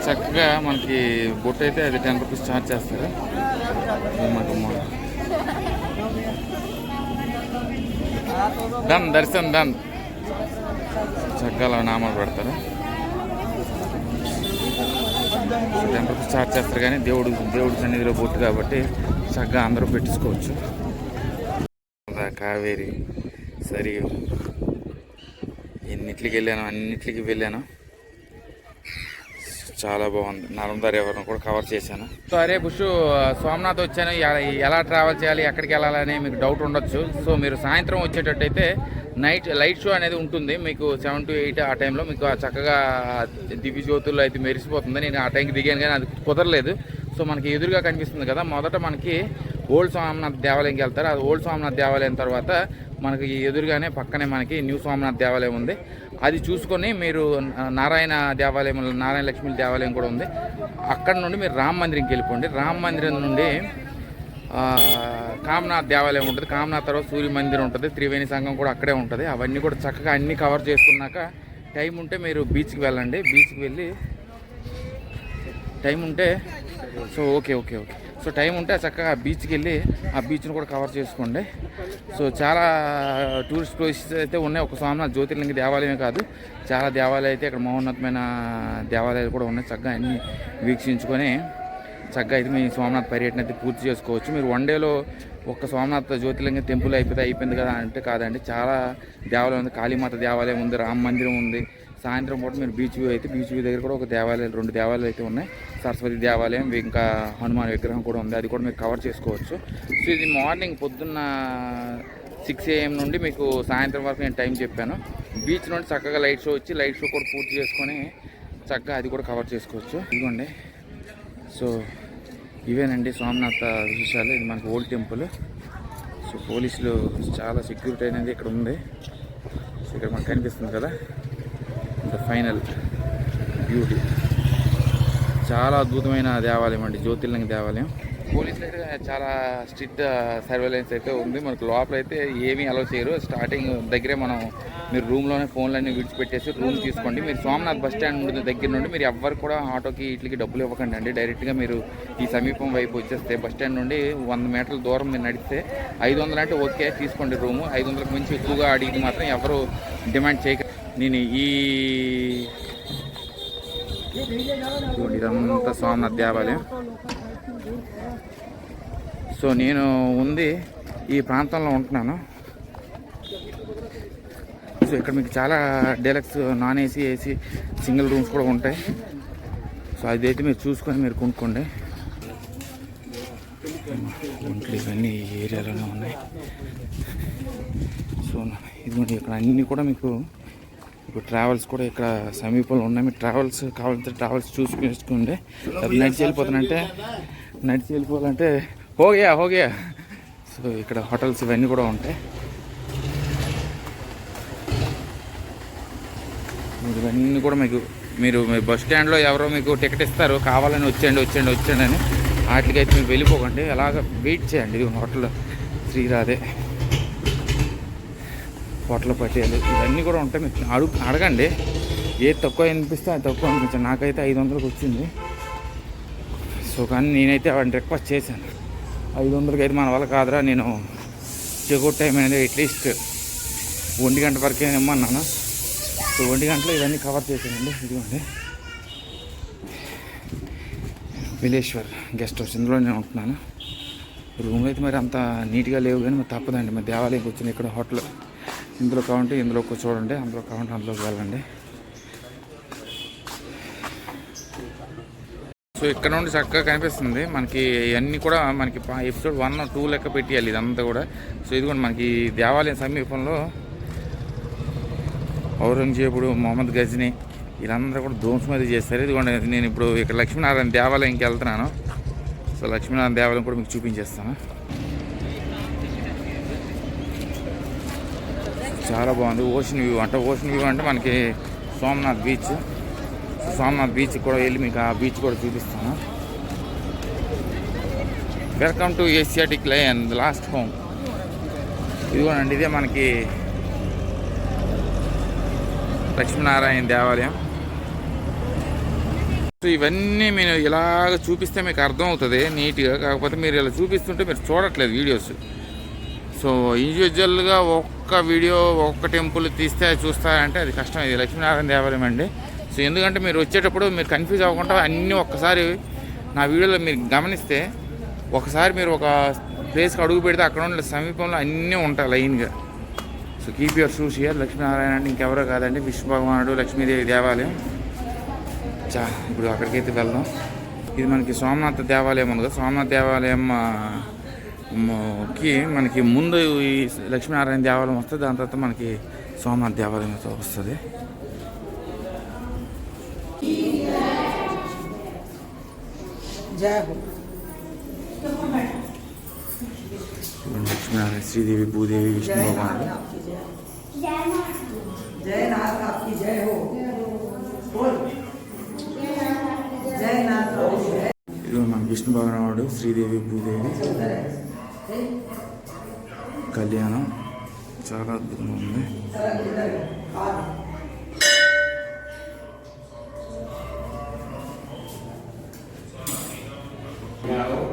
చక్కగా మనకి బొట్టు అయితే అది 10 రూపీస్ ఛార్జ్ చేస్తారు. దర్శనం చక్కగా అలా నామాలు పెడతారు. 10 రూపీస్ ఛార్జ్ చేస్తారు. కానీ దేవుడి సన్నిధిలో బొట్టు కాబట్టి చక్కగా అందరూ పెట్టించుకోవచ్చు. కావేరి సరి ఎన్నిట్లకి వెళ్ళాను, అన్నింటికి వెళ్ళాను. చాలా బాగుంది. నర్మదా రివర్ను కూడా కవర్ చేశాను. సో అరే బుషు సోమనాథ్ వచ్చాను, ఎలా ట్రావెల్ చేయాలి, ఎక్కడికి వెళ్ళాలని మీకు డౌట్ ఉండొచ్చు. సో మీరు సాయంత్రం వచ్చేటట్టయితే లైట్ షో అనేది ఉంటుంది మీకు 7 to 8 ఆ టైంలో. మీకు చక్కగా దివ్య జ్యోతుల్లో అయితే మెరిసిపోతుంది. నేను ఆ టైంకి దిగాను కానీ అది కుదరలేదు. సో మనకి ఎదురుగా కనిపిస్తుంది కదా, మొదట మనకి ఓల్డ్ సోమనాథ్ దేవాలయంకి వెళ్తారు. అది ఓల్డ్ సోమనాథ్ దేవాలయం తర్వాత మనకి ఎదురుగానే పక్కనే మనకి న్యూ సోమనాథ్ దేవాలయం ఉంది. అది చూసుకొని మీరు నారాయణ దేవాలయం, నారాయణ లక్ష్మీ దేవాలయం కూడా ఉంది. అక్కడ నుండి మీరు రామ మందిరంకి వెళ్ళిపోండి. రామ మందిరం నుండి కామనాథ్ దేవాలయం ఉంటుంది. కామనాథ్ తర్వాత సూర్య మందిరం ఉంటుంది. త్రివేణి సంఘం కూడా అక్కడే ఉంటుంది. అవన్నీ కూడా చక్కగా అన్నీ కవర్ చేసుకున్నాక టైం ఉంటే మీరు బీచ్కి వెళ్ళండి. బీచ్కి వెళ్ళి టైం ఉంటే ఓకే సో టైం ఉంటే చక్కగా బీచ్కి వెళ్ళి ఆ బీచ్ను కూడా కవర్ చేసుకోండి. సో చాలా టూరిస్ట్ ప్లేసెస్ అయితే ఉన్నాయి. ఒక సోమనాథ్ జ్యోతిర్లింగ దేవాలయమే కాదు, చాలా దేవాలయాలు అయితే ఇక్కడ మహోన్నతమైన దేవాలయాలు కూడా ఉన్నాయి. చక్కగా అన్నీ వీక్షించుకొని చక్కగా అయితే మీ సోమనాథ్ పర్యటన అయితే పూర్తి చేసుకోవచ్చు. మీరు 1 డేలో ఒక్క సోమనాథ్ జ్యోతిర్లింగ టెంపుల్ అయిపోయింది కదా అంటే కాదండి. చాలా దేవాలయం ఉంది. కాళీమాత దేవాలయం ఉంది, రామ మందిరం ఉంది. సాయంత్రం పూట మీరు బీచ్ వ్యూ అయితే బీచ్ వ్యూ దగ్గర కూడా ఒక దేవాలయాలు 2 దేవాలయాలు అయితే ఉన్నాయి. సరస్వతి దేవాలయం, ఇంకా హనుమాన్ విగ్రహం కూడా ఉంది. అది కూడా మీరు కవర్ చేసుకోవచ్చు. సో ఇది మార్నింగ్ పొద్దున్న 6 AM నుండి మీకు సాయంత్రం వరకు నేను టైం చెప్పాను. బీచ్ నుండి చక్కగా లైట్ షో వచ్చి లైట్ షో కూడా పూర్తి చేసుకొని చక్కగా అది కూడా కవర్ చేసుకోవచ్చు. ఇదిగోండి. సో ఇవేనండి సోమనాథ్ విశేషాలు. ఇది మనకి ఓల్డ్ టెంపుల్. సో పోలీసులు చాలా సెక్యూరిటీ అనేది ఇక్కడ ఉంది. సో ఇక్కడ మనకు కనిపిస్తుంది కదా ద ఫైనల్ బ్యూటీ. చాలా అద్భుతమైన దేవాలయం అండి, జ్యోతిర్లింగ దేవాలయం. పోలీసులు అయితే చాలా స్ట్రిక్ట్ సర్వేలెన్స్ అయితే ఉంది. మనకు లోపల అయితే ఏమీ అలౌ చేయరు. స్టార్టింగ్ దగ్గరే మీరు రూమ్లోనే ఫోన్లన్నీ విడిచిపెట్టేసి రూమ్ తీసుకోండి. మీరు సోమనాథ్ బస్ స్టాండ్ దగ్గర నుండి మీరు ఎవ్వరు కూడా ఆటోకి వీటికి డబ్బులు ఇవ్వకండి అండి. డైరెక్ట్గా మీరు ఈ సమీపం వైపు వచ్చేస్తే బస్ స్టాండ్ నుండి 100 మీటర్ల దూరం మీరు నడిస్తే 500 అంటే ఓకే తీసుకోండి రూము. 500కి మించి ఎక్కువగా అడిగి మాత్రం ఎవరు డిమాండ్ చేయక. నేను ఇదంతా సోమనాథ్ దేవాలయం. సో నేను ఈ ప్రాంతంలో ఉంటున్నాను. సో ఇక్కడ మీకు చాలా deluxe, non AC, AC, single rooms కూడా ఉంటాయి. సో అదైతే మీరు చూసుకొని మీరు కొనుక్కోండి. ఒంట్లు ఇవన్నీ ఈ ఏరియాలోనే ఉన్నాయి. సో ఇదిగోండి ఇక్కడ అన్నీ కూడా మీకు ఇప్పుడు ట్రావెల్స్ కూడా ఇక్కడ సమీపంలో ఉన్నాయి. మీరు ట్రావెల్స్ కావాలంటే ట్రావెల్స్ చూసుకోండి. నడిచి వెళ్ళిపోవాలంటే హోగే. సో ఇక్కడ హోటల్స్ ఇవన్నీ కూడా ఉంటాయి. ఇవన్నీ కూడా మీరు బస్ స్టాండ్లో ఎవరో మీకు టికెట్ ఇస్తారు, కావాలని వచ్చేయండి అని. వాటికైతే మీరు వెళ్ళిపోకండి, అలాగ వెయిట్ చేయండి. హోటల్ శ్రీరాధే, హోటల్ పట్టేయాలి, ఇవన్నీ కూడా ఉంటాయి. మీరు అడగండి. ఏది తక్కువ అనిపిస్తే అది తక్కువ అనిపించండి. నాకైతే 500కి వచ్చింది. సో కానీ నేనైతే వాడిని రిక్వెస్ట్ చేశాను, 500కి అయితే మన వల్ల కాదురా, నేను చెక్అవుట్ టైం అనేది అట్లీస్ట్ 1 గంట వరకే ఇమ్మన్నాను. సో 1 గంటలో ఇవన్నీ కవర్ చేశానండి. ఇదిగోండి విలేశ్వర్ గెస్ట్ హౌస్, ఇందులో నేను ఉంటున్నాను. రూమ్ అయితే మరి అంత నీట్గా లేవు కానీ మరి తప్పదండి. మరి దేవాలయంకి వచ్చింది ఇక్కడ హోటల్. ఇందులో కావాలంటే ఇందులో చూడండి, అందులో కావాలంటే అందులోకి వెళ్ళండి. సో ఇక్కడ నుండి చక్కగా కనిపిస్తుంది మనకి. ఇవన్నీ కూడా మనకి ఎపిసోడ్ 1 or 2 లెక్క పెట్టేయాలి ఇదంతా కూడా. సో ఇది కూడా మనకి దేవాలయం సమీపంలో ఔరంగజేబుడు, మొహమ్మద్ గజ్నీ వీళ్ళందరూ కూడా ధ్వంసం చేస్తారు. ఇదిగోండి నేను ఇప్పుడు ఇక్కడ లక్ష్మీనారాయణ దేవాలయంకి వెళ్తున్నాను. సో లక్ష్మీనారాయణ దేవాలయం కూడా మీకు చూపించేస్తాను. చాలా బాగుంది. ఓషన్ వ్యూ అంటే మనకి సోమనాథ్ బీచ్. సోమనాథ్ బీచ్ కూడా వెళ్ళి మీకు ఆ బీచ్ కూడా చూపిస్తాను. Welcome to Asiatic lion last home. ఇదిగోనండి, ఇదే మనకి లక్ష్మీనారాయణ దేవాలయం. సో ఇవన్నీ మీరు ఇలాగ చూపిస్తే మీకు అర్థం అవుతుంది నీట్గా. కాకపోతే మీరు ఇలా చూపిస్తుంటే మీరు చూడట్లేదు వీడియోస్. సో ఇండివిజువల్గా ఒక్క వీడియో ఒక్క టెంపుల్ తీస్తే చూస్తారంటే అది కష్టం. ఇది లక్ష్మీనారాయణ దేవాలయం అండి. సో ఎందుకంటే మీరు వచ్చేటప్పుడు మీరు కన్ఫ్యూజ్ అవ్వకుండా అన్నీ ఒక్కసారి నా వీడియోలో మీరు గమనిస్తే ఒకసారి మీరు ఒక ప్లేస్కి అడుగు పెడితే అక్కడ ఉన్న సమీపంలో అన్నీ ఉంటాయి లైన్గా. So keep your shoes here. Lakshminarayana అంటే ఇంకెవరో కాదండి, విష్ణు భగవానుడు లక్ష్మీదేవి దేవాలయం. ఇప్పుడు అక్కడికైతే వెళ్దాం. ఇది మనకి సోమనాథ దేవాలయం ఉంది కదా, సోమనాథ దేవాలయంకి మనకి ముందు ఈ లక్ష్మీనారాయణ దేవాలయం వస్తుంది, దాని తర్వాత మనకి సోమనాథ దేవాలయం వస్తుంది. లక్ష్మీనారాయణ, శ్రీదేవి, భూదేవి, విష్ణు భగవానుడు. ఇది మన విష్ణు భగవానుడు, శ్రీదేవి, భూదేవి కళ్యాణం చాలా అద్భుతంగా ఉంది.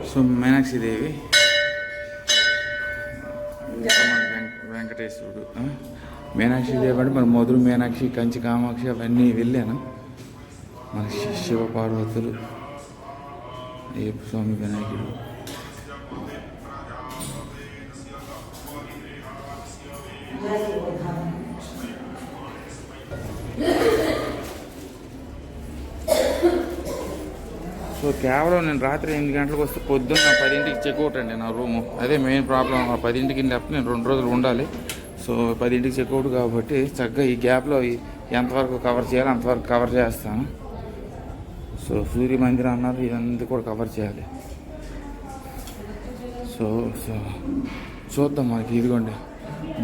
సో మీనాక్షిదేవి, వెంకటేశ్వరుడు. మీనాక్షిదేవి అంటే మన మధుర మీనాక్షి, కంచి కామాక్షి అవన్నీ వెళ్ళాను. మన శివ పార్వతులు, అయ్యప్ప స్వామి, వినాయకుడు. సో కేవలం నేను రాత్రి 8 గంటలకు వస్తే పొద్దున్న 10ంటికి చెక్అవుట్ అండి నా రూము. అదే మెయిన్ ప్రాబ్లం. 10ంటికి లేకపోతే నేను 2 రోజులు ఉండాలి. సో 10ంటికి చెక్అవుట్ కాబట్టి చక్కగా ఈ గ్యాప్లో ఎంతవరకు కవర్ చేయాలో అంతవరకు కవర్ చేస్తాను. సో సూర్య మందిరం అన్నారు, ఇదంతా కూడా కవర్ చేయాలి. సో సో చూద్దాం. మనకి ఇదిగోండి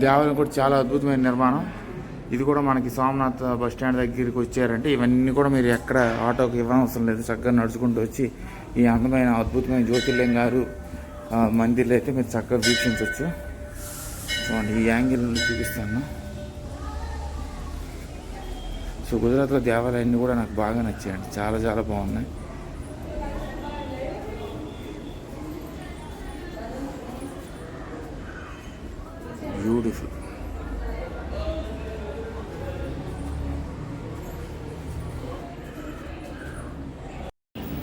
దేవాలయం కూడా చాలా అద్భుతమైన నిర్మాణం. ఇది కూడా మనకి సోమనాథ్ బస్ స్టాండ్ దగ్గరికి వచ్చారంటే ఇవన్నీ కూడా మీరు ఎక్కడ ఆటోకి ఇవ్వనవసరం లేదు. చక్కగా నడుచుకుంటూ వచ్చి ఈ అందమైన అద్భుతమైన జ్యోతిర్లింగారు మందిర్లు అయితే మీరు చక్కగా వీక్షించవచ్చు. చూడండి, ఈ యాంగిల్ చూపిస్తాను. సో గుజరాత్లో దేవాలయాన్ని కూడా నాకు బాగా నచ్చాయండి, చాలా చాలా బాగున్నాయి. బ్యూటిఫుల్.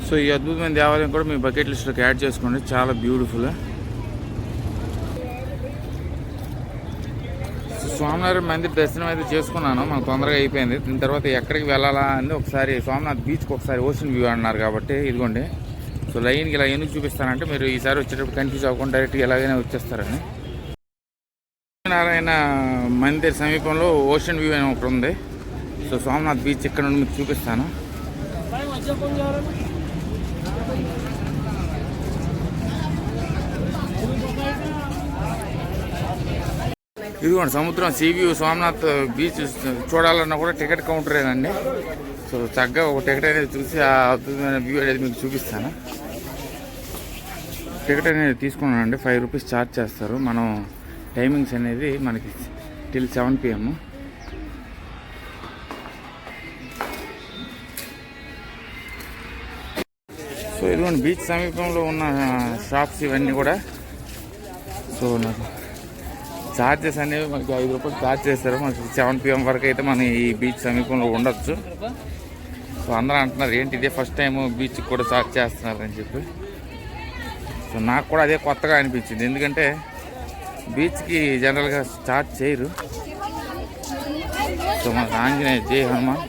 సో ఈ అద్భుతమైన దేవాలయం కూడా మీ బకెట్ లిస్ట్లోకి యాడ్ చేసుకోండి, చాలా బ్యూటిఫుల్. స్వామివారి మందిర్ దర్శనం అయితే చేసుకున్నాను, మనకు తొందరగా అయిపోయింది. దీని తర్వాత ఎక్కడికి వెళ్ళాలా అని ఒకసారి సోమనాథ్ బీచ్కి ఒకసారి ఓషన్ వ్యూ అన్నారు కాబట్టి ఇదిగోండి. సో లైన్కి ఇలా ఎందుకు చూపిస్తానంటే మీరు ఈసారి వచ్చేటప్పుడు కన్ఫ్యూజ్ అవ్వకుండా డైరెక్ట్గా ఎలాగైనా వచ్చేస్తారని. నారాయణ మందిర్ సమీపంలో ఓషన్ వ్యూ అని ఒకటి ఉంది. సో సోమనాథ్ బీచ్ ఇక్కడ నుండి మీకు చూపిస్తాను. ఇదిగోండి సముద్రం, సీ వ్యూ. సోమనాథ్ బీచ్ చూడాలన్నా కూడా టికెట్ కౌంటరేనండి. సో చక్కగా ఒక టికెట్ అనేది చూసి ఆ అద్భుతమైన వ్యూ అనేది మీకు చూపిస్తాను. టికెట్ అనేది తీసుకున్నానండి, 5 రూపీస్ ఛార్జ్ చేస్తారు. మనం టైమింగ్స్ అనేది మనకి టిల్ 7 PM. సో ఇదిగోండి బీచ్ సమీపంలో ఉన్న షాప్స్ ఇవన్నీ కూడా. సో నాకు ఛార్జెస్ అనేవి మనకి 5 రూపాయలు ఛార్జ్ చేస్తారు. మనకి 7 PM వరకు అయితే మనం ఈ బీచ్ సమీపంలో ఉండొచ్చు. సో అందరూ అంటున్నారు ఏంటి ఇదే ఫస్ట్ టైం బీచ్కి కూడా ఛార్జ్ చేస్తున్నారు అని చెప్పి. సో నాకు కూడా అదే కొత్తగా అనిపించింది, ఎందుకంటే బీచ్కి జనరల్గా ఛార్జ్ చేయరు. సో మనకు ఆంజనేయ, జై హనుమాన్.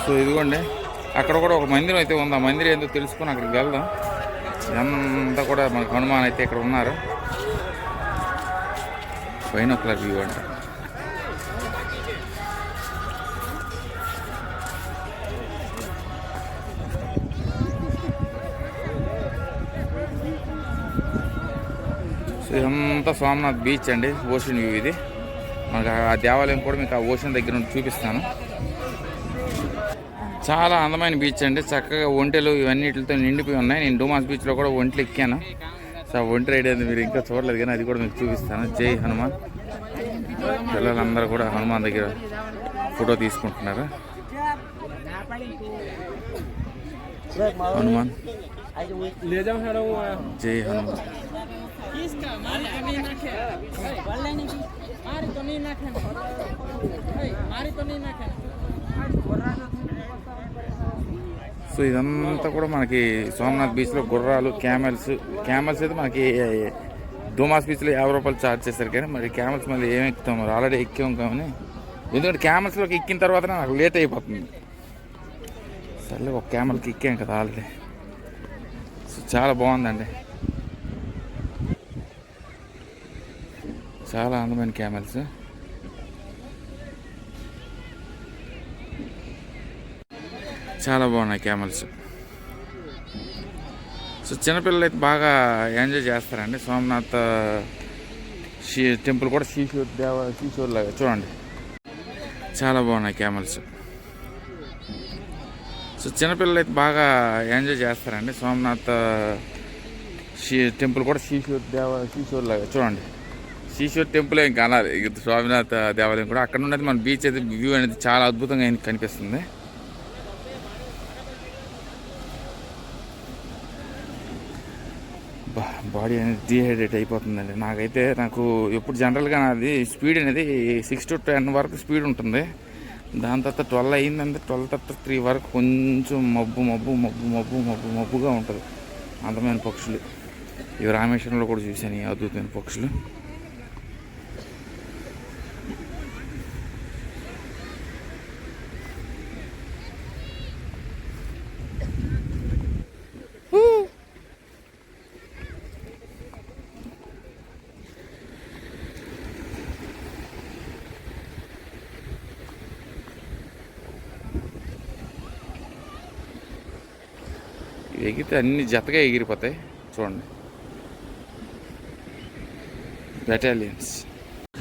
సో ఇదిగోండి అక్కడ కూడా ఒక మందిరం అయితే ఉంది. ఆ మందిరం ఏందో తెలుసుకొని అక్కడికి వెళ్దాం. ఇదంతా కూడా మనకు హనుమాన్ అయితే ఇక్కడ ఉన్నారు. బైనాక్యులర్ వ్యూ అంట. సో ఇదంతా సోమనాథ్ బీచ్ అండి, ఓషన్ వ్యూ ఇది. మనకు ఆ దేవాలయం కూడా మీకు ఆ ఓషన్ దగ్గర నుండి చూపిస్తాను. చాలా అందమైన బీచ్ అండి. చక్కగా ఒంటెలు ఇవన్నిటితో నిండిపోయి ఉన్నాయి. నేను డూమాస్ బీచ్లో కూడా ఒంటెలు ఎక్కాను. సో ఒంటె రైడ్ అనేది మీరు ఇంకా చూడలేదు కానీ అది కూడా మీకు చూపిస్తాను. జై హనుమాన్. పిల్లలందరూ కూడా హనుమాన్ దగ్గర ఫోటో తీసుకుంటున్నారు. హనుమాన్ జై హనుమాన్. సో ఇదంతా కూడా మనకి సోమనాథ్ బీచ్లో గుర్రాలు, క్యామెల్స్ అయితే మనకి డూమాస్ బీచ్లో 50 రూపాయలు ఛార్జ్ చేశారు. కానీ మరి క్యామెల్స్ మళ్ళీ ఏం ఎక్కుతాం, మరి ఆల్రెడీ ఎక్కాం కానీ, ఎందుకంటే క్యామెల్స్లోకి ఎక్కిన తర్వాత నాకు లేట్ అయిపోతుంది. సర్లే ఒక క్యామెల్కి ఎక్కాం కదా ఆల్రెడీ. సో చాలా బాగుందండి, చాలా అందమైన క్యామెల్స్. చాలా బాగున్నాయి క్యామెల్స్. సో చిన్నపిల్లలు అయితే బాగా ఎంజాయ్ చేస్తారండి. సోమనాథ్ టెంపుల్ కూడా సీషోర్ లాగా చూడండి, చాలా బాగున్నాయి క్యామెల్స్. సో చిన్నపిల్లలు అయితే బాగా ఎంజాయ్ చేస్తారండి. సోమనాథ్ టెంపుల్ కూడా సీషోర్ లాగా చూడండి. సీషోర్ టెంపుల్ ఏం కానాలి, స్వామినాథ్ దేవాలయం కూడా అక్కడ ఉన్నది. మన బీచ్ అయితే వ్యూ అనేది చాలా అద్భుతంగా కనిపిస్తుంది. బాడీ అనేది డీహైడ్రేట్ అయిపోతుందండి. నాకు ఎప్పుడు జనరల్గా నాది స్పీడ్ అనేది 6 to 10 వరకు స్పీడ్ ఉంటుంది. దాని తర్వాత 12 అయిందంటే 12 తర్వాత 3 వరకు కొంచెం మబ్బుగా ఉంటుంది. అందమైన పక్షులు ఇవి రామేశ్వరంలో కూడా చూశాను, ఈ అద్భుతమైన పక్షులు. ఎగిరితే అన్ని జతగా ఎగిరిపోతాయి చూడండి, బెటాలియన్స్.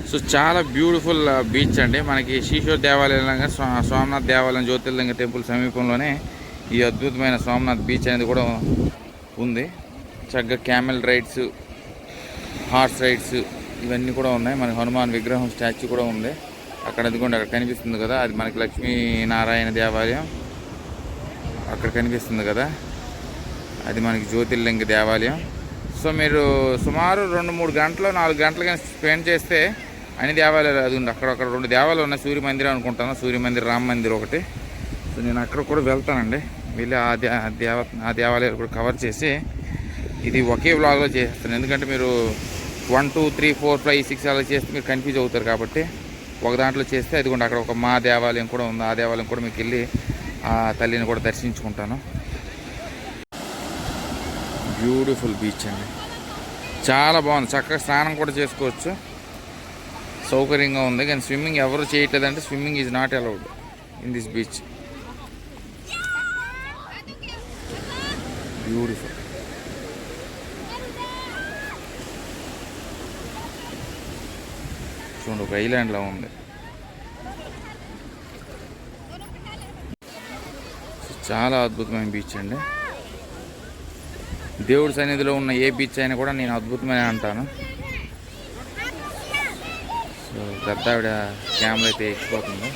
సో చాలా బ్యూటిఫుల్ బీచ్ అండి. మనకి సీషోర్ దేవాలయంగా సోమనాథ్ దేవాలయం జ్యోతిర్లింగ టెంపుల్ సమీపంలోనే ఈ అద్భుతమైన సోమనాథ్ బీచ్ అనేది కూడా ఉంది. చక్కగా క్యామెల్ రైడ్స్, హార్స్ రైడ్స్ ఇవన్నీ కూడా ఉన్నాయి. మనకి హనుమాన్ విగ్రహం స్టాచ్యూ కూడా ఉంది అక్కడ. అదిగోండి అక్కడ కనిపిస్తుంది కదా, అది మనకి లక్ష్మీనారాయణ దేవాలయం అక్కడ కనిపిస్తుంది కదా, అది మనకి జ్యోతిర్లింగ దేవాలయం. సో మీరు సుమారు 2-3 గంటలు 4 గంటలు కానీ స్పెండ్ చేస్తే అన్ని దేవాలయాలు అది ఉంది. అక్కడ 2 దేవాలయాలు ఉన్నాయి. సూర్య మందిరం అనుకుంటాను, సూర్య మందిర్, రామ మందిర్ ఒకటి. సో నేను అక్కడ కూడా వెళ్తానండి. వెళ్ళి ఆ దేవాలయాలు కూడా కవర్ చేసి ఇది ఒకే వ్లాగ్లో చేస్తాను. ఎందుకంటే మీరు 1, 2, 3, 4, 5, 6 అలా చేస్తే మీరు కన్ఫ్యూజ్ అవుతారు. కాబట్టి ఒక దాంట్లో చేస్తే అది కూడా అక్కడ ఒక మా దేవాలయం కూడా ఉంది. ఆ దేవాలయం కూడా మీకు వెళ్ళి ఆ తల్లిని కూడా దర్శించుకుంటాను. బ్యూటిఫుల్ బీచ్ అండి, చాలా బాగుంది. చక్కగా స్నానం కూడా చేసుకోవచ్చు, సౌకర్యంగా ఉంది. కానీ స్విమ్మింగ్ ఎవరు చేయట్లేదంటే swimming is not allowed in this beach. Beautiful. చూడండి ఒక ఐలాండ్లో ఉంది. చాలా అద్భుతమైన బీచ్ అండి. దేవుడి సన్నిధిలో ఉన్న ఏ బీచ్ అయినా కూడా నేను అద్భుతమైన అంటాను. సో పెద్దావిడ క్యామెరా అయితే ఎక్కిపోతుంది.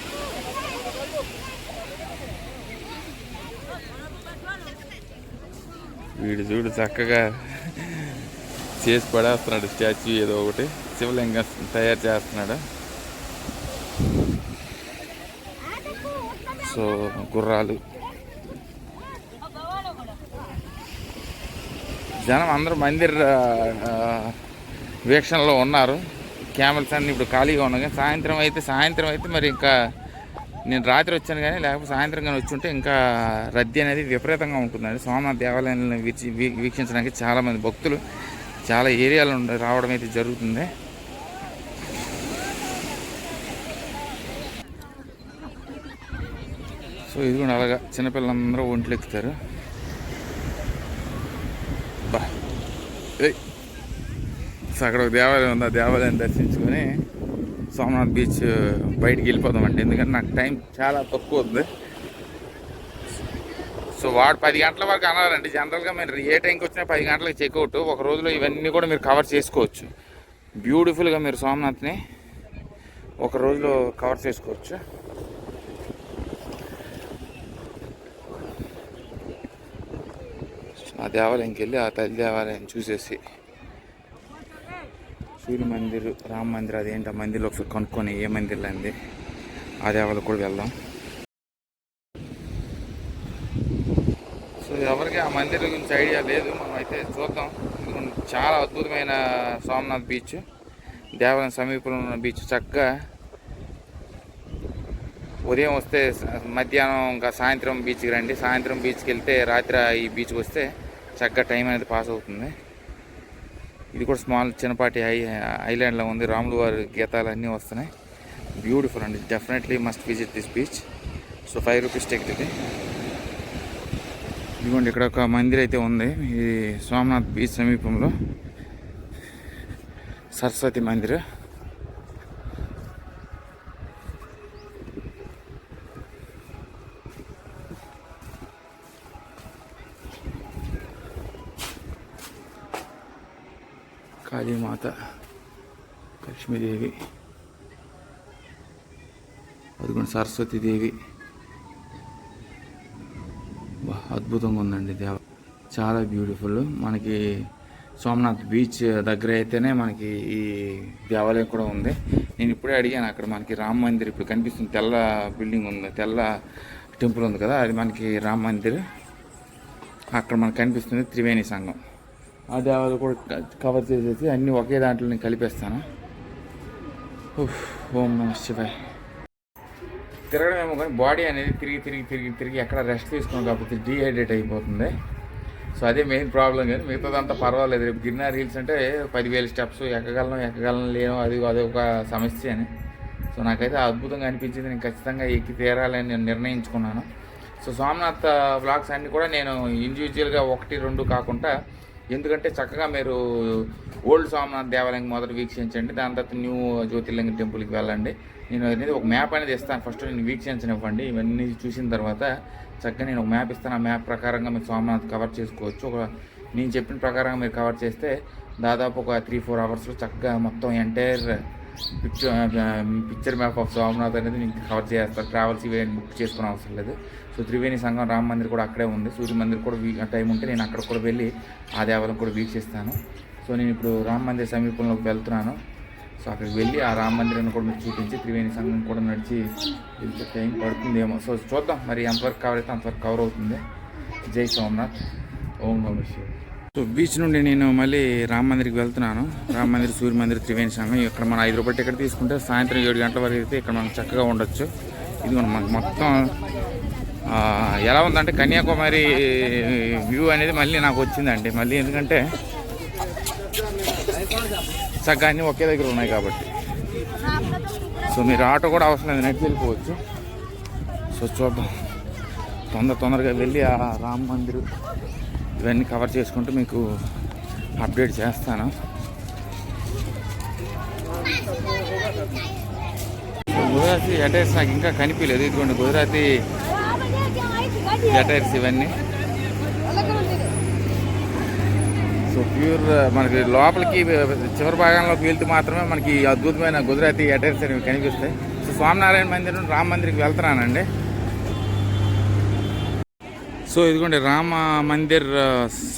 వీడు చూడు చక్కగా చేసి పడేస్తున్నాడు స్టాచ్యూ ఏదో ఒకటి, శివలింగం తయారు చేస్తున్నాడు. సో గుర్రాలు, జనం అందరూ మందిర్ వీక్షణలో ఉన్నారు. క్యామెల్స్ అన్నీ ఇప్పుడు ఖాళీగా ఉన్నాయి. కానీ సాయంత్రం అయితే మరి ఇంకా నేను రాత్రి వచ్చాను కానీ లేకపోతే సాయంత్రం కానీ వచ్చి ఉంటే ఇంకా రద్దీ అనేది విపరీతంగా ఉంటుందండి. సోమనాథ్ దేవాలయాన్ని వీక్షించడానికి చాలామంది భక్తులు చాలా ఏరియాల నుండి రావడం అయితే జరుగుతుంది. సో ఇది కూడా అలాగా చిన్నపిల్లలందరూ ఒంట్లు ఎక్కుతారు. సో అక్కడ ఒక దేవాలయం ఉంది, ఆ దేవాలయాన్ని దర్శించుకొని సోమనాథ్ బీచ్ బయటికి వెళ్ళిపోదామండి. ఎందుకంటే నాకు టైం చాలా తక్కువ ఉంది. సో వాడు 10 గంటల వరకు అనాలండి. జనరల్గా మీరు ఏ టైంకి వచ్చినా 10 గంటలకు చెక్అవుట్. ఒక రోజులో ఇవన్నీ కూడా మీరు కవర్ చేసుకోవచ్చు. బ్యూటిఫుల్గా మీరు సోమనాథ్ని ఒక రోజులో కవర్ చేసుకోవచ్చు. ఆ దేవాలయంకి వెళ్ళి ఆ తల్లి దేవాలయం చూసేసి సూర్య మందిర్, రామ మందిర్, అదేంటి ఆ మందిర్లో ఒకసారి కనుక్కొని ఏ మందిర్లో అంది ఆ దేవాలయం కూడా వెళ్దాం. సో ఎవరికి ఆ మందిర్ గురించి ఐడియా లేదు, మనం అయితే చూద్దాం. చాలా అద్భుతమైన సోమనాథ్ బీచ్, దేవాలయం సమీపంలో ఉన్న బీచ్. చక్కగా ఉదయం వస్తే మధ్యాహ్నం ఇంకా సాయంత్రం బీచ్కి రండి. సాయంత్రం బీచ్కి వెళ్తే రాత్రి ఈ బీచ్కి వస్తే చక్కగా టైం అనేది పాస్ అవుతుంది. ఇది కూడా స్మాల్ చిన్నపాటి ఐలాండ్లో ఉంది. రాములు వారి గీతాలు అన్నీ వస్తున్నాయి. బ్యూటిఫుల్ అండి. Definitely must visit this beach. So 5 rupees ticket. ఇదిగోండి ఇక్కడ ఒక మందిర్ అయితే ఉంది. ఇది సోమనాథ్ బీచ్ సమీపంలో సరస్వతి మందిర్. కాళీమాత, లక్ష్మీదేవి, అదిగోండి సరస్వతీదేవి. అద్భుతంగా ఉందండి దేవ, చాలా బ్యూటిఫుల్. మనకి సోమనాథ్ బీచ్ దగ్గర అయితేనే మనకి ఈ దేవాలయం కూడా ఉంది. నేను ఇప్పుడే అడిగాను, అక్కడ మనకి రామ మందిర్ ఇప్పుడు కనిపిస్తుంది. తెల్ల బిల్డింగ్ ఉంది, తెల్ల టెంపుల్ ఉంది కదా, అది మనకి రామ మందిర్. అక్కడ మనకు కనిపిస్తుంది త్రివేణి సంఘం. ఆ దేవాలయం కూడా కవర్ చేసేసి అన్నీ ఒకే దాంట్లో నేను కలిపేస్తాను. ఓం నమః శివాయ. తిరగడం ఏమో కానీ బాడీ అనేది తిరిగి తిరిగి తిరిగి తిరిగి ఎక్కడ రెస్ట్ తీసుకున్నాం కాబట్టి డీహైడ్రేట్ అయిపోతుంది. సో అదే మెయిన్ ప్రాబ్లం. కానీ మిగతాదంతా పర్వాలేదు. రేపు గిర్నార్ హిల్స్ అంటే 10,000 స్టెప్స్ ఎక్కగలను లేను, అది ఒక సమస్య అని. సో నాకైతే అద్భుతంగా అనిపించింది. నేను ఖచ్చితంగా ఎక్కి తీరాలని నేను నిర్ణయించుకున్నాను. సో సోమనాథ్ వ్లాగ్స్ అన్నీ కూడా నేను ఇండివిజువల్గా 1-2 కాకుండా, ఎందుకంటే చక్కగా మీరు ఓల్డ్ సోమనాథ్ దేవాలయం మొదట వీక్షించండి, దాని తర్వాత న్యూ జ్యోతిర్లింగ టెంపుల్కి వెళ్ళండి. నేను అనేది ఒక మ్యాప్ అనేది ఇస్తాను. ఫస్ట్ నేను వీక్షించనివ్వండి. ఇవన్నీ చూసిన తర్వాత చక్కగా నేను ఒక మ్యాప్ ఇస్తాను. ఆ మ్యాప్ ప్రకారంగా మీరు సోమనాథ్ కవర్ చేసుకోవచ్చు. నేను చెప్పిన ప్రకారంగా మీరు కవర్ చేస్తే దాదాపు ఒక 3-4 అవర్స్లో చక్కగా మొత్తం entire picture map of Somnath అనేది మీకు కవర్ చేస్తారు. ట్రావెల్స్ ఇవేమి బుక్ చేసుకునే అవసరం లేదు. సో త్రివేణి సంఘం, రామ మందిర్ కూడా అక్కడే ఉంది. సూర్య మందిర్ కూడా టైం ఉంటే నేను అక్కడ కూడా వెళ్ళి ఆ దేవాలయం కూడా వీక్షిస్తాను. సో నేను ఇప్పుడు రామ మందిర్ సమీపంలోకి వెళ్తున్నాను. సో అక్కడికి వెళ్ళి ఆ రామ మందిరాన్ని కూడా మీకు చూపించి త్రివేణి సంఘం కూడా నడిచి వెళ్తే టైం పడుతుందేమో. సో చూద్దాం మరి ఎంతవరకు కవర్ అయితే అంతవరకు కవర్ అవుతుంది. జై సోమనాథ్. ఓం నమః శివాయ. సో బీచ్ నుండి నేను మళ్ళీ రామ మందిర్కి వెళ్తున్నాను. రామ మందిర్, సూర్య మందిర్, త్రివేణి సంఘం. ఇక్కడ మనం 5 రూపాయలు టికెట్ తీసుకుంటే సాయంత్రం 7 గంటల వరకు అయితే ఇక్కడ మనం చక్కగా ఉండొచ్చు. ఇది మనకు మొత్తం ఎలా ఉందంటే కన్యాకుమారి వ్యూ అనేది మళ్ళీ నాకు వచ్చిందండి. మళ్ళీ ఎందుకంటే చక్కగా అన్నీ ఒకే దగ్గర ఉన్నాయి కాబట్టి. సో మీరు ఆటో కూడా అవసరం లేదు, నడిచి వెళ్ళిపోవచ్చు. సో చూద్దాం, తొందరగా వెళ్ళి ఆ రామ మందిర్ ఇవన్నీ కవర్ చేసుకుంటూ మీకు అప్డేట్ చేస్తాను. గుజరాతీ అటైర్స్ నాకు ఇంకా కనిపించలేదు. ఇదిగోండి గుజరాతీ అటైర్స్ ఇవన్నీ. సో ప్యూర్ మనకి లోపలికి చివరి భాగంలోకి వెళ్తే మాత్రమే మనకి అద్భుతమైన గుజరాతీ అటైర్స్ అనేవి కనిపిస్తాయి. సో స్వామినారాయణ మందిరం, రామ మందిర్కి వెళ్తున్నానండి. సో ఇదిగోండి రామ మందిర్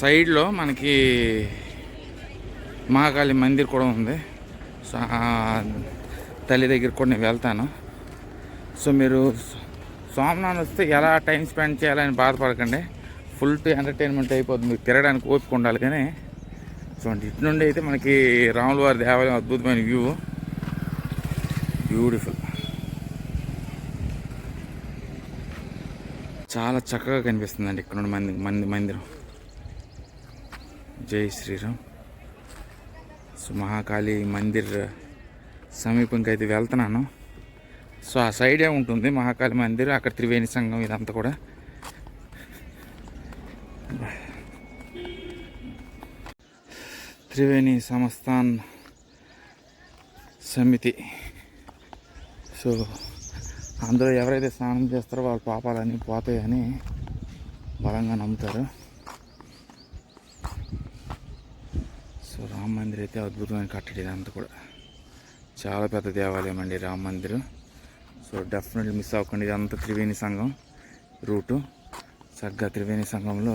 సైడ్లో మనకి మహాకాళి మందిర్ కూడా ఉంది. సో తల్లి దగ్గర కూడా నేను వెళ్తాను. సో మీరు సోమనాథ్ వస్తే ఎలా టైం స్పెండ్ చేయాలని బాధపడకండి. ఫుల్ టు ఎంటర్టైన్మెంట్ అయిపోతుంది. మీకు తిరగడానికి ఓపిక ఉండాలి. కానీ చూడండి, ఇటు నుండి అయితే మనకి రాముల వారి దేవాలయం అద్భుతమైన వ్యూ, బ్యూటిఫుల్, చాలా చక్కగా కనిపిస్తుందండి ఇక్కడ నుండి మందిరం. జై శ్రీరామ్. సో మహాకాళి మందిర్ సమీపంకి అయితే వెళ్తున్నాను. సో ఆ సైడే ఉంటుంది మహాకాళి మందిర్, అక్కడ త్రివేణి సంఘం, ఇదంతా కూడా. త్రివేణి సంస్థాన్ సమితి. సో అందులో ఎవరైతే స్నానం చేస్తారో వాళ్ళ పాపాలన్నీ పోతాయని బలంగా నమ్ముతారు. సో రామ మందిర్ అయితే అద్భుతమైన కట్టడి, ఇదంతా కూడా చాలా పెద్ద దేవాలయం అండి Rama Mandir. So definitely miss అవ్వకండి. ఇదంతా త్రివేణి సంఘం రూటు. చక్కగా త్రివేణి సంఘంలో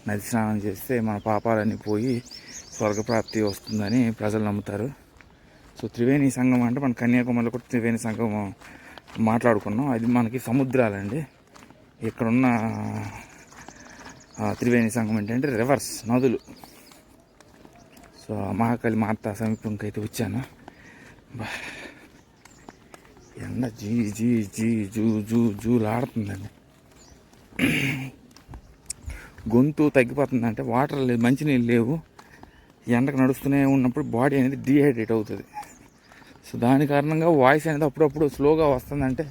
నది స్నానం చేస్తే మన పాపాలన్నీ పోయి స్వర్గప్రాప్తి వస్తుందని ప్రజలు నమ్ముతారు. సో త్రివేణి సంఘం అంటే మన కన్యాకుమారిలో కూడా త్రివేణి సంఘం మాట్లాడుకున్నాం. అది మనకి సముద్రాలండి. ఇక్కడున్న త్రివేణి సంఘం ఏంటంటే రివర్స్, నదులు. సో మహాకాళి మాత సమీపంకి అయితే వచ్చాను. ఎండ జీ జీ జీ జూ జూ జూలాడుతుందండి. గొంతు తగ్గిపోతుందంటే వాటర్ లేదు, మంచినీళ్ళు లేవు. ఎండకు నడుస్తూనే ఉన్నప్పుడు బాడీ అనేది డీహైడ్రేట్ అవుతుంది. సో దాని కారణంగా వాయిస్ అనేది అప్పుడప్పుడు స్లోగా వస్తుందంటే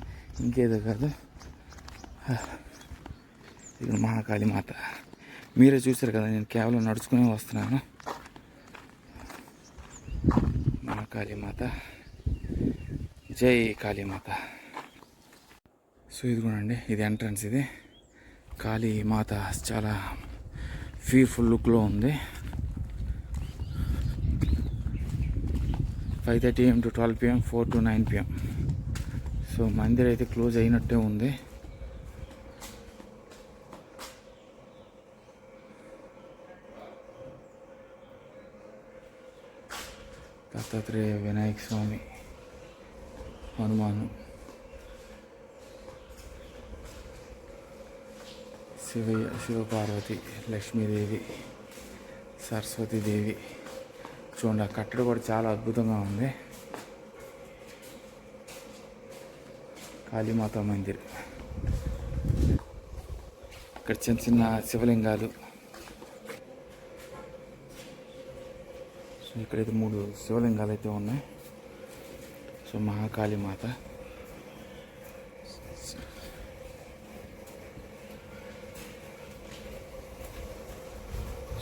ఇంకేదో కాదు. ఇది మహాకాళి మాత. మీరే చూసారు కదా, నేను కేవలం నడుచుకునే వస్తున్నాను. మహాకాళి మాత, జై కాళీమాత. సో ఇదిగోనండి, ఇది ఎంట్రన్స్. ఇది కాళీ మాత చాలా ఫీర్ఫుల్ లుక్లో ఉంది. 5:30 AM to 12 PM, 4 to 9 PM. So Mandir అయితే క్లోజ్ అయినట్టే ఉంది. దత్తాత్రేయ, వినాయక స్వామి, హనుమాను, శివయ్య, శివపార్వతి, లక్ష్మీదేవి, సరస్వతీదేవి. చూడండి, ఆ కట్టడి కూడా చాలా అద్భుతంగా ఉంది. కాళీమాత మందిర్. ఇక్కడ చిన్న చిన్న శివలింగాలు. సో ఇక్కడైతే 3 శివలింగాలు అయితే ఉన్నాయి. సో మహాకాళీమాత.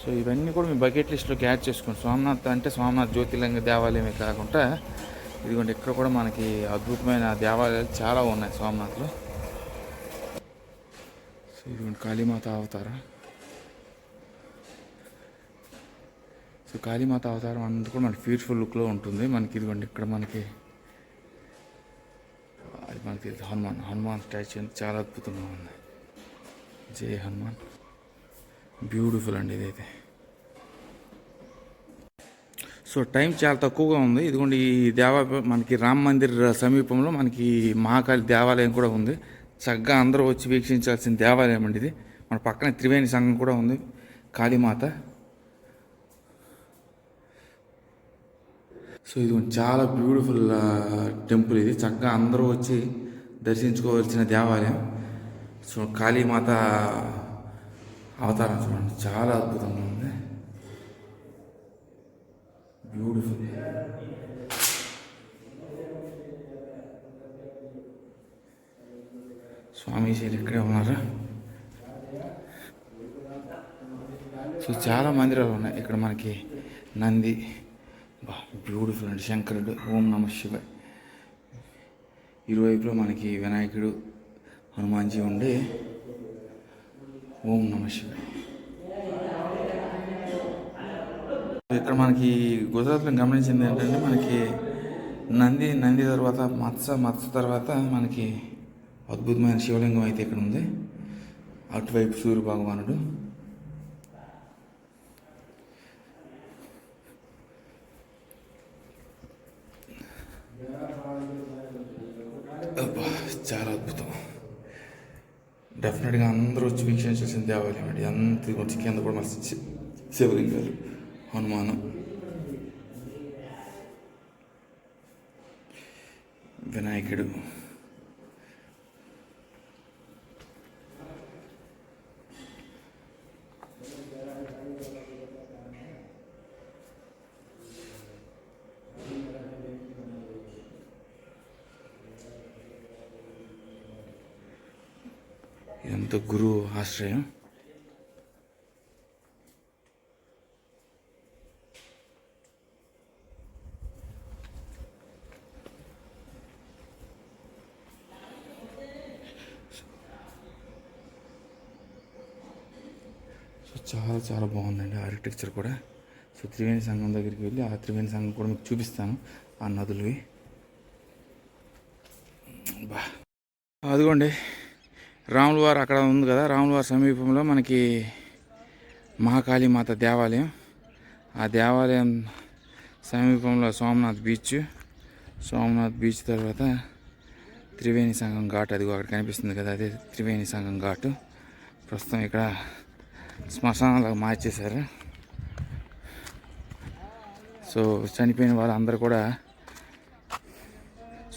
సో ఇవన్నీ కూడా మీ బకెట్ లిస్ట్లోకి యాడ్ చేసుకోండి. సోమనాథ్ అంటే సోమనాథ్ జ్యోతిర్లింగ దేవాలయమే కాకుండా ఇదిగోండి, ఇక్కడ కూడా మనకి అద్భుతమైన దేవాలయాలు చాలా ఉన్నాయి సోమనాథ్లో. సో ఇదిగోండి కాళీమాత అవతారం. సో కాళీమాత అవతారం అంతా కూడా మనకి బ్యూటిఫుల్ లుక్లో ఉంటుంది. మనకి ఇదిగోండి ఇక్కడ మనకి హనుమాన్ స్టాచ్యూ చాలా అద్భుతంగా ఉంది. జై హనుమాన్. బ్యూటిఫుల్ అండి ఇదైతే. సో టైం చాలా తక్కువగా ఉంది. ఇదిగోండి ఈ మనకి రామ మందిర్ సమీపంలో మనకి మహాకాళి దేవాలయం కూడా ఉంది. చక్కగా అందరూ వచ్చి వీక్షించాల్సిన దేవాలయం అండి ఇది. మన పక్కనే త్రివేణి సంఘం కూడా ఉంది, కాళీమాత. సో ఇది చాలా బ్యూటిఫుల్ టెంపుల్. ఇది చక్కగా అందరూ వచ్చి దర్శించుకోవాల్సిన దేవాలయం. సో కాళీమాత అవతారం చూడండి, చాలా అద్భుతంగా ఉంది. బ్యూటిఫుల్. స్వామీజీలు ఇక్కడే ఉన్నారు. సో చాలా మందిరాలు ఉన్నాయి ఇక్కడ మనకి. నంది, బ్యూటిఫుల్ అండి. శంకరుడు, ఓం నమ శివ. ఇరువైపులో మనకి వినాయకుడు, హనుమాన్జీ ఉండి ఓం నమ శివ. ఇక్కడ మనకి గుజరాత్లో గమనించింది ఏంటంటే మనకి నంది తర్వాత మత్స తర్వాత మనకి అద్భుతమైన శివలింగం అయితే ఇక్కడ ఉంది. అటువైపు సూర్య భగవానుడు. చాలా అద్భుతం. డెఫినెట్గా అందరూ వచ్చి వీక్షించాల్సిన దేవాలయం అండి. అంత వచ్చి కింద కూడా మన శివలింగాలు, హనుమాను, వినాయకుడు. ఇదంతా గురువు ఆశ్రయం. చాలా చాలా బాగుందండి ఆర్కిటెక్చర్ కూడా. సో త్రివేణి సంఘం దగ్గరికి వెళ్ళి ఆ త్రివేణి సంఘం కూడా మీకు చూపిస్తాను, ఆ నదులవి. బా అదిగోండి రాములవారు అక్కడ ఉంది కదా, రాములవారి సమీపంలో మనకి మహాకాళీమాత దేవాలయం. ఆ దేవాలయం సమీపంలో సోమనాథ్ బీచ్ తర్వాత త్రివేణి సంఘం ఘాట్, అదిగో అక్కడ కనిపిస్తుంది కదా, అదే త్రివేణి సంఘం ఘాటు. ప్రస్తుతం ఇక్కడ శ్మశానాలకు మార్చేశారు. సో చనిపోయిన వాళ్ళందరూ కూడా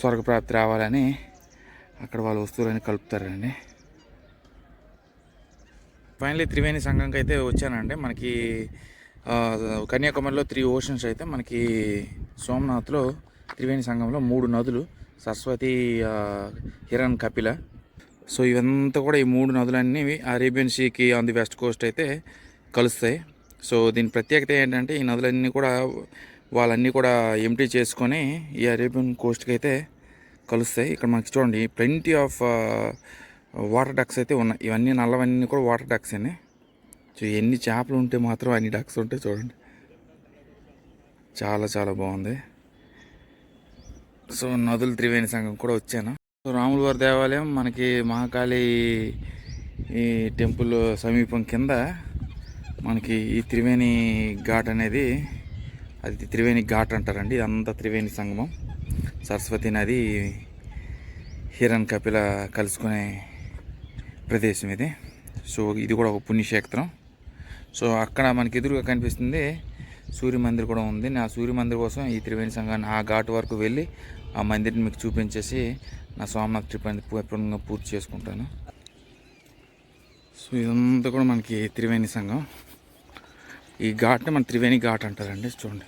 స్వర్గప్రాప్తి రావాలని అక్కడ వాళ్ళ వస్తువులని కలుపుతారండి. ఫైనలీ త్రివేణి సంఘంకి అయితే వచ్చానండి. మనకి కన్యాకుమారిలో 3 ఓషన్స్ అయితే మనకి సోమనాథ్లో త్రివేణి సంఘంలో 3 నదులు, సరస్వతి, హిరణ్, కపిల. సో ఇవంతా కూడా ఈ 3 నదులన్నీ అరేబియన్ సీకి ఆన్ ది వెస్ట్ కోస్ట్ అయితే కలుస్తాయి. సో దీని ప్రత్యేకత ఏంటంటే ఈ నదులన్నీ కూడా వాళ్ళన్నీ కూడా ఎంటీ చేసుకొని ఈ అరేబియన్ కోస్ట్కి అయితే కలుస్తాయి. ఇక్కడ మనకి చూడండి ప్లెంటీ ఆఫ్ వాటర్ డక్స్ అయితే ఉన్నాయి. ఇవన్నీ నల్లవన్నీ కూడా వాటర్ డక్స్ అండి. సో ఎన్ని చేపలు ఉంటే మాత్రం అన్ని డక్స్ ఉంటాయి చూడండి. చాలా చాలా బాగుంది. సో నదుల త్రివేణి సంఘం కూడా వచ్చాను. సో రాములవారి దేవాలయం మనకి మహాకాళి ఈ టెంపుల్ సమీపం కింద మనకి ఈ త్రివేణి ఘాట్ అనేది, అది త్రివేణి ఘాట్ అంటారండి. ఇదంతా త్రివేణి సంగమం. సరస్వతి నది, హిరణ్, కపిల కలుసుకునే ప్రదేశం ఇది. సో ఇది కూడా ఒక పుణ్యక్షేత్రం. సో అక్కడ మనకి ఎదురుగా కనిపిస్తుంది సూర్య మందిర్ కూడా ఉంది. నా సూర్య మందిర్ కోసం ఈ త్రివేణి సంఘాన్ని ఆ ఘాట్ వరకు వెళ్ళి ఆ మందిర్ని మీకు చూపించేసి నా సోమనాథ్ ట్రిప్ అనేది పూర్ణంగా పూర్తి చేసుకుంటాను. సో ఇదంతా కూడా మనకి త్రివేణి సంఘం. ఈ ఘాట్ని మన త్రివేణి ఘాట్ అంటారండి. చూడండి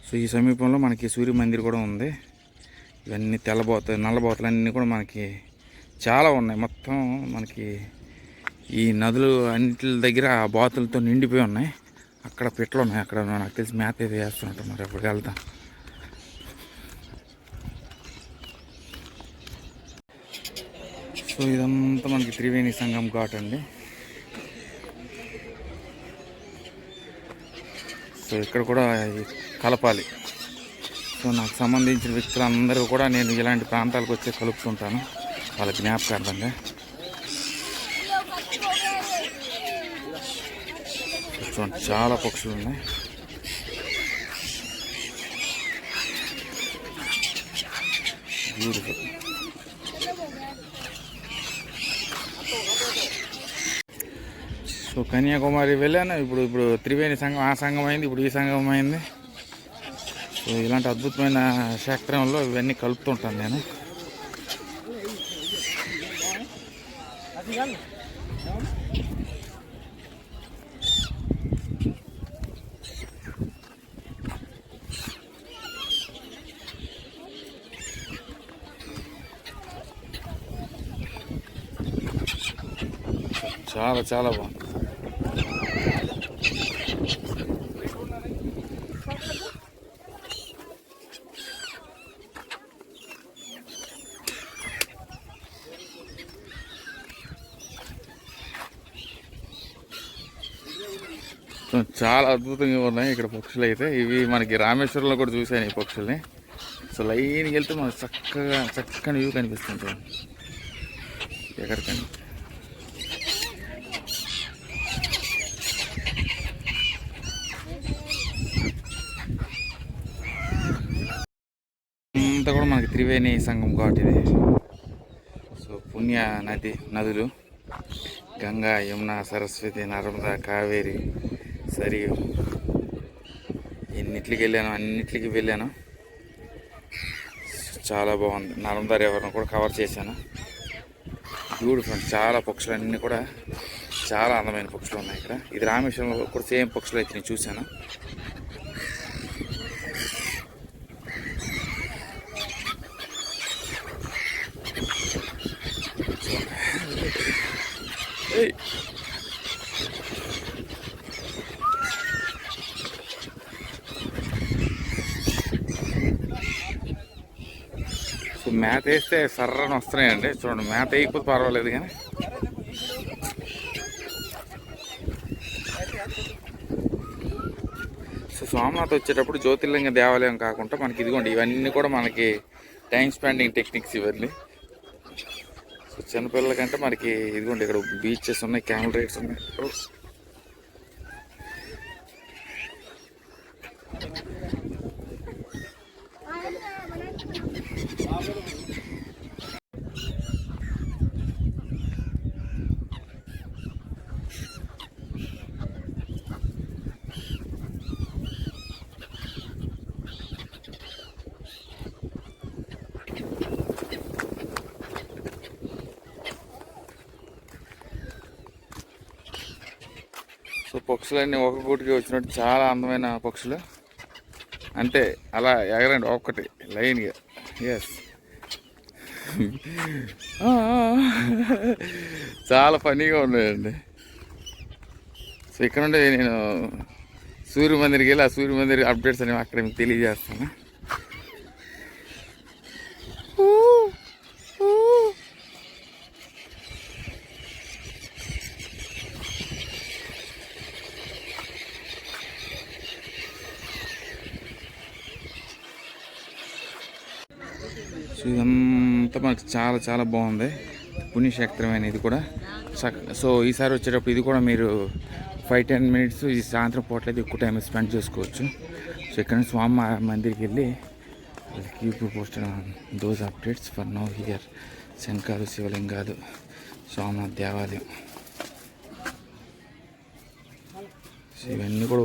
సో ఈ సమీపంలో మనకి సూర్య మందిర్ కూడా ఉంది. ఇవన్నీ నల్లబోతలు అన్నీ కూడా మనకి చాలా ఉన్నాయి. మొత్తం మనకి ఈ నదులు అన్నిటి దగ్గర ఆ బాతులతో నిండిపోయి ఉన్నాయి. అక్కడ పిట్టలు ఉన్నాయి. అక్కడ నాకు తెలిసి మేత ఏదో వేస్తున్నట్టు, మరి అప్పటికి వెళ్తాం. సో ఇదంతా మనకి త్రివేణి సంఘం ఘాట్ అండి. సో ఇక్కడ కూడా కలపాలి. సో నాకు సంబంధించిన వ్యక్తులందరూ కూడా నేను ఇలాంటి ప్రాంతాలకు వచ్చి కలుపుతుంటాను వాళ్ళ జ్ఞాపకార్థంగా. చూడండి చాలా పక్షులు ఉన్నాయి. బ్యూటిఫుల్. సో కన్యాకుమారి వెళ్ళాను. ఇప్పుడు త్రివేణి సంఘం, ఆ సంఘం అయింది, ఇప్పుడు ఈ సంఘం అయింది. సో ఇలాంటి అద్భుతమైన క్షేత్రంలో ఇవన్నీ కలుపుతుంటాను నేను. చాలా చాలా బాగుంది. చాలా అద్భుతంగా ఉన్నాయి ఇక్కడ పక్షులు అయితే. ఇవి మనకి రామేశ్వరంలో కూడా చూసాను ఈ పక్షుల్ని. సో లైన్కి వెళ్తే మనకు చక్కని వ్యూ కనిపిస్తుంటుంది ఎక్కడికని. అంతా కూడా మనకి త్రివేణి సంఘం ఘాట్ ఇది. సో పుణ్య నదులు గంగా, యమున, సరస్వతి, నర్మదా, కావేరి, సరియు, అన్నిటికి వెళ్ళాను. చాలా బాగుంది. నర్మదా రివర్ను కూడా కవర్ చేశాను. బ్యూటిఫుల్. చాలా పక్షులు అన్నీ కూడా చాలా అందమైన పక్షులు ఉన్నాయి ఇక్కడ. ఇది రామేశ్వరంలో కూడా సేమ్ పక్షులు అయితే నేను చూశాను. సో మేత వేస్తే సర్రని వస్తున్నాయండి. చూడండి, మేత వేయకపోతే పర్వాలేదు కానీ సో సోమనాథ్ వచ్చేటప్పుడు జ్యోతిర్లింగ దేవాలయం కాకుండా మనకి ఇదిగోండి ఇవన్నీ కూడా మనకి టైం స్పెండింగ్ టెక్నిక్స్ ఇవన్నీ. సో చిన్నపిల్లల కంటే మనకి ఇదిగోండి ఇక్కడ బీచెస్ ఉన్నాయి, క్యామెల్ రైడ్స్ ఉన్నాయి. సో పక్షులన్నీ ఒక గూటికి వచ్చినట్టు చాలా అందమైన పక్షులు. అంతే, అలా ఎగరండి ఒక్కటి లైన్గా. ఎస్, చాలా ఫనీగా ఉన్నాయండి. సో ఇక్కడ నుండి నేను సూర్య మందిర్కి వెళ్ళి ఆ సూర్య మందిర్ అప్డేట్స్ అనేవి అక్కడ మీకు తెలియజేస్తాను. సో ఇదంతా మనకి చాలా చాలా బాగుంది, పుణ్యక్షేత్రమైన ఇది కూడా. సో ఈసారి వచ్చేటప్పుడు ఇది కూడా మీరు 5-10 మినిట్స్ ఈ సాయంత్రం పూట అయితే ఎక్కువ టైం స్పెండ్ చేసుకోవచ్చు. సో ఇక్కడ నుంచి స్వామి మందిర్కి వెళ్ళి keep posted those updates for now here. శంఖాలు, శివలింగాలు, సోమనాథ్ దేవాలయం, ఇవన్నీ కూడా